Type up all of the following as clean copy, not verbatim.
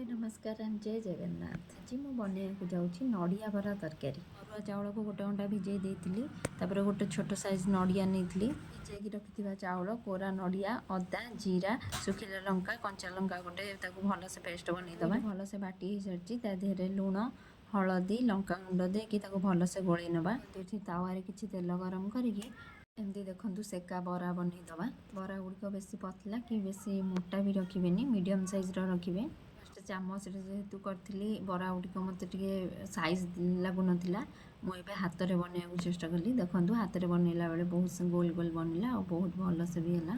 हाय नमस्कार जय जगन्नाथ आज मु बनैया जाऊँगी नड़िया बरा तरकारी। अरुआ चाउल को गोटे घंटा भिजे देती गोटे छोट साइज नड़िया नहीं भिजाई रखि चाउल कोरा नड़िया अदा जीरा सुखिला लंका कंचा लंका गोटे भलसे पेस्ट बनईदे भलसे बाटी हो सारी देहरे लुण हलदी लंका गुंड देकी भलसे गोल नवा तावे किसी तेल गरम करके एमती देखु सेका बरा बनईदे बरा गुड़िक बेसी पतला कि बेसी मोटा भी रखिए मीडियम साइज रखिए फर्स्ट चामच जेहेतु करी बरा गुड़िक मत साइज लगुन मुझे हाथ में बनवाक चेष्टा कली देखूँ हाथ में बनइला बेले बहुत गोल गोल बनला और बहुत भल से भी है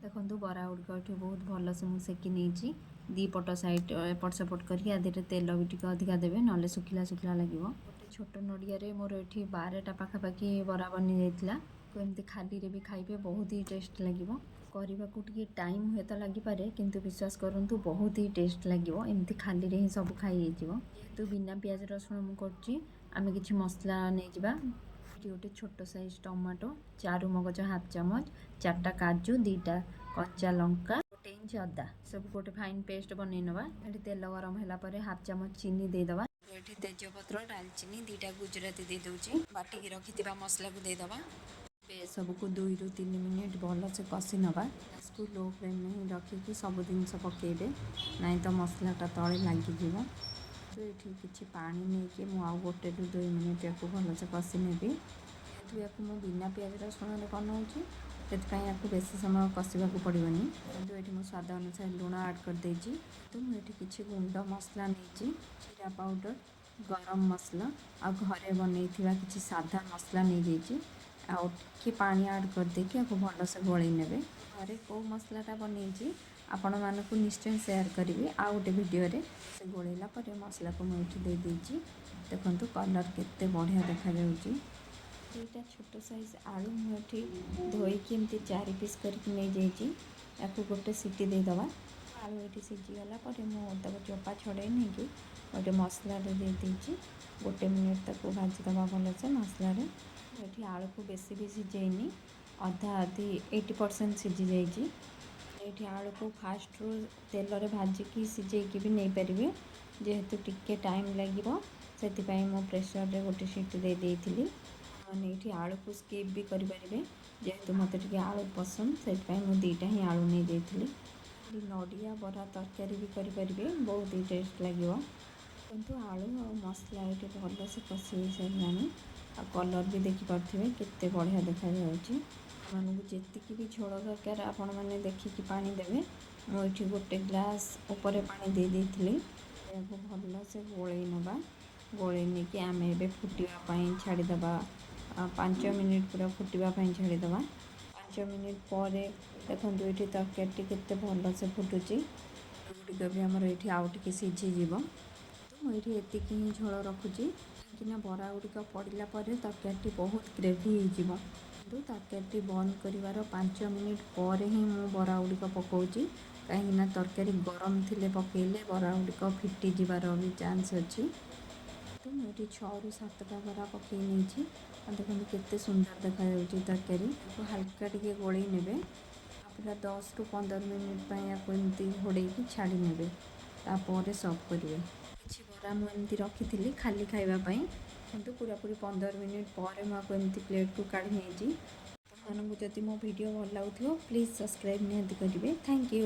देखूँ बरा गुड़िक ये बहुत भल से मुझे सेकी नहीं दी पट साइड एपट सेपट करके तेल भी टी अधिका देवे ना सुखिला सुखिला लगे गोटे छोट नड़िया मोर ये 12टा पाखापाखि बरा बनी जाता एमती खाली रे भी खाइबे बहुत ही टेस्ट लगे करने को टाइम हुए तो लगिपे किंतु विश्वास करूँ बहुत ही टेस्ट लगे एमती खाली रे ही सब खाई जेहेतु बिना पियाज रसुण मुझे आम कि मसला नहीं गोटे छोट साइज टमाटो चारू मगज हाफ चामच 4टा काजू 2टा कंचा लंका 1 इंच अदा सब गोटे फाइन पेस्ट बनई नवा ये तेल गरम है हाफ चामच चीनी देदेबा ये तेजपत्र डालचीनी 2टा गुजराती दे दूची बाटिकी रखि मसला को देदेबा सबको 2 ରୁ 3 मिनिट भल से कषि नवा गैसको लो फ्लेम में ही रखिकी सब जिनस पकेबे नाई तो मसलाटा तले लगे तो ये किसी पानी नहीं कि मुझे 1 ରୁ 2 मिनिट या भल से कषि नेबी जेहेतु या बिना पियाज रसुण बनाऊँगी से बेसी समय कषा पड़ोनी कितु ये मो स्वाद अनुसार लुण आड कर तो मुझे किसी गुंड मसला नहीं जीरा पाउडर गरम मसला आ घरे बनई किसी साधा मसला नहीं जाइए आउ टे पानी आड करदेकि आपको भल से गोल ने घरे कौ मसलाटा बनई आपण मानक निश्चय सेयार करी आउ गोटे वीडियो से गोलैला मसला को मुझे देदेजी देखो कलर केते बढ़िया देखा जाउची दुईटा छोट साइज आलू मुझे धोईकी एमती 4 पीस करके नहीं जाइए गोटे सीटी देदेबा आलू ये सीझीगला मुझे चोपा छड़े नहीं कि गोटे मसला दे देदेजी 1 मिनिट तक भाजीदबा भल से मसला ये आलू को बेसी भी सीझेनी अधा अधी 80% सीझी जाइए ये आलू को फास्ट रू तेल रे भाजिकी सीझेकी भी नहीं पारे जेहेतु टिके टाइम लगे से मो प्रेसर रे गोटे सीटी दे देती मैंने ये आलू को स्किप भी करेंगे जेहेतु मत आलू पसंद से मुझे 2टा ही आलू नहीं देती नड़िया बरा तरकारी भी करेंगे बहुत ही टेस्ट लगे किंतु आलू और मसला ये भल से कषि सारे आ कलर भी देखिपे केते बढ़िया देखा मानक जी भी झोल दरकार आपण मैंने देखिकी पानी देवे मुझे गोटे ग्लास उपर पानी दे देती भल से गोलई नवा गोलई नहीं कि आम ए फुटापी छाड़ीदे 5 मिनिट पूरा फुटापी छाड़ीदे 5 मिनिट पर देखो ये तरकारी केते भल से फुटुची गुड़िक भी आमर ये आउ टे सीझीज तो मुझे एतिक ही झोल रखुची कहीं बरा गुड़िक पड़ा तरकारी बहुत ग्रेवी हो तरकारी बंद कर 5 मिनिट पर ही मु बरा गुड़िक पकाउची कहीं तरकारी गरम थी पकईले बरा गुड़िक फिटी जबार भी चान्स अच्छी तो मुझे 6 ରୁ 7टा बरा पकई नहीं देखो केते सुंदर देखा तरकारी हल्का टे गोलई ने पूरा 10 ରୁ 15 मिनिट एमती घोड़े छाड़ी ने सर्व करेंगे किसी बरा मुझे रखी खाली खावाई किंतु पूरा पूरी 15 मिनिट पर मुझे एमती प्लेट को काढ़ी नहीं मानक जदि मो वीडियो भल लगुव प्लीज़ सब्सक्राइब निहाती करेंगे थैंक यू।